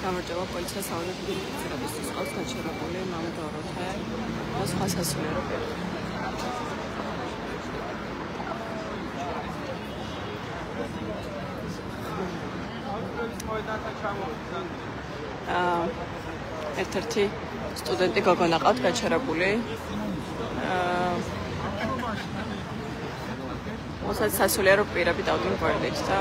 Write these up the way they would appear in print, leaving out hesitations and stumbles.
გამარჯობა პოლიციას საავადმყოფო ინფორმაციისთვის ყავს გაჩერებული მამა დოროთე და სხვა სასულიერო ერთ-ერთი სტუდენტი გოგონა ყავთ გაჩერებული მოსაც სასულიერო პირები დავდნენ გვერდით და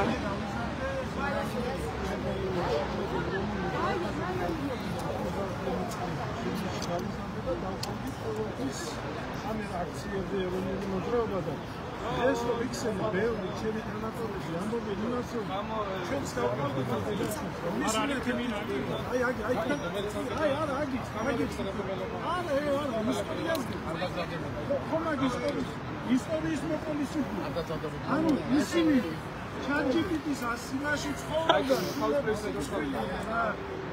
ამერ აქციებზე ეროვნული მოძრაობა და ეს რო იქცევა ბევრი ჩემი თანატრობები ამბობენ იმას რომ ჩვენს გავყავდით ისტორიის მოპოლისები ანუ ისინი ChatGPT-ს ასილაში ცხოვრობენ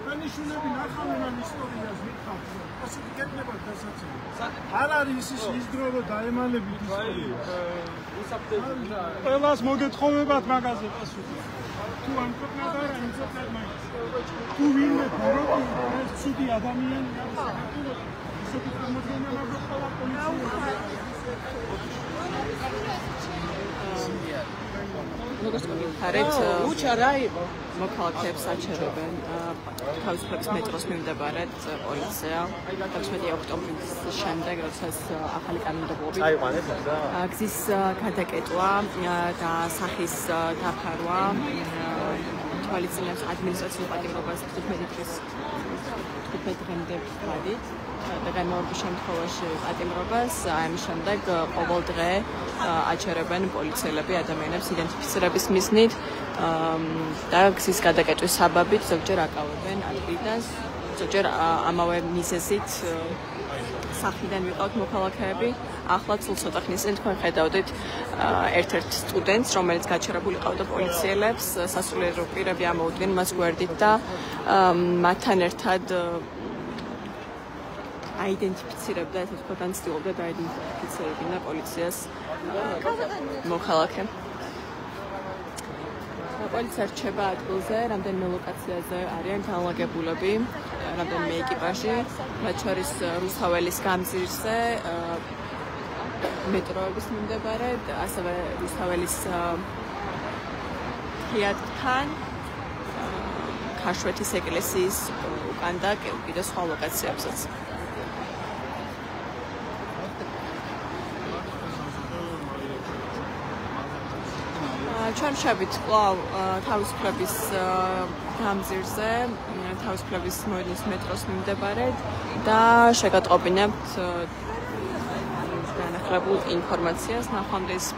ქანიშვილები ნახავენ ამ ისტორიას მითხავთ ასე გეკნება დასაცავი არ არის ის დრო რომ დაემალებით ისტორია ყველას მოგეთხოვებათ მაგაზე პასუხი თუ ამ ქვეყნად არა იმ ქვეყნად მაინც თუ ვინმე ბოროტი ეს ცუდი ადამიანი ისეთი წარმოდგენა მაქვს ყველა პოლიცია როგორც გითხარით, მოქალაქეებს აჩერებენ თავისუფლების მეტროს მიმდებარედ პოლიცია 11 ოქტომბრის შემდეგ, როდესაც ახალი კანონმდებლობით გზის გადაკეტვა და სახის დაფარვა თვალისწინებს ადმინისტრაციულ პატიმრობას 15 დღემდე ვხდით და განმავლობის შემთხვევაში პატიმრობას ამის შემდეგ ყოველ დღე აჩერებენ პოლიციელები ადამიანებს იდენტიფიცირების მიზნით და გზის გადაკეტვის საბაბით ზოგჯერ აკავებენ ადგილიდან ზოგჯერ ამავე მიზეზით სახლიდან ვიყავთ მოქალაქეები ახლა სულ ცოტა ხნის წინ თქვენ ხედავდით ერთ-ერთ სტუდენტს რომელიც გაჩერებული ყავდა პოლიციელებს სასულიერო პირები ამოუდგნენ მას გვერდით და მათთან ერთად აიდენტიფიცირებდა ესე ვთქვათ ან ცდილობდა დაიდენტიფიცირებინა პოლიციას მოქალაქე პოლიცია რჩება ადგილზე რამდენიმე ლოკაციაზე არიან განლაგებულები რამდენიმე ეკიპაჟი მათ შორის რუსთაველის გამზირზე მეტროების მიმდებარედ ასევე რუსთაველის თეატრთან ქაშვეთის ეკლესიის უკან და კიდევ სხვა ლოკაციებზეც ჩვენ შევით კვლავ თავისუფლების გამზირზე, თავისუფლების მოედნის მეტროს მიმდებარედ და შეგატყობინებთ განახლებულ ინფორმაციას ნახვამდის